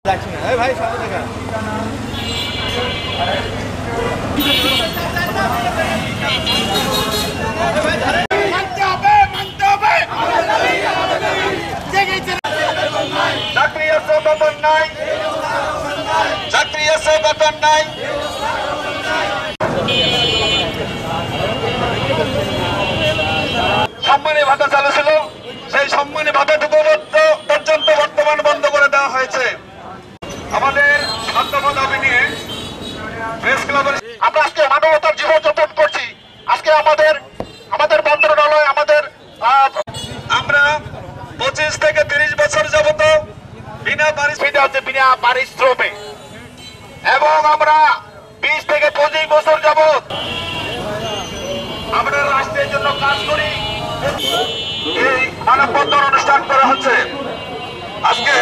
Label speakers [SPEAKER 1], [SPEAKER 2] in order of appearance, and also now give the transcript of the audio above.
[SPEAKER 1] ভাই সাথে দেখা
[SPEAKER 2] চাকরি আছে বেতন নাই, চাকরি আছে বেতন নাই। সম্মানী ভাতা চালু ছিল, সেই সম্মানী ভাতাটুকু পর্যন্ত বর্তমান বন্ধ করে দেওয়া হয়েছে। আমাদের সাধ্যমত দাবি নিয়ে প্রেস ক্লাবের আমরা আজকে মানবতার জীবন যাপন করছি। আজকে আমাদের মন্ত্রণালয় আমরা 25 থেকে 30 বছর যাবত বিনা পারিশ্রমিক এবং আমরা 20 থেকে 25 বছর যাবত আমরা রাষ্ট্রের জন্য কাজ করি। এই মানববন্ধন অনুষ্ঠান করা হচ্ছে আজকে।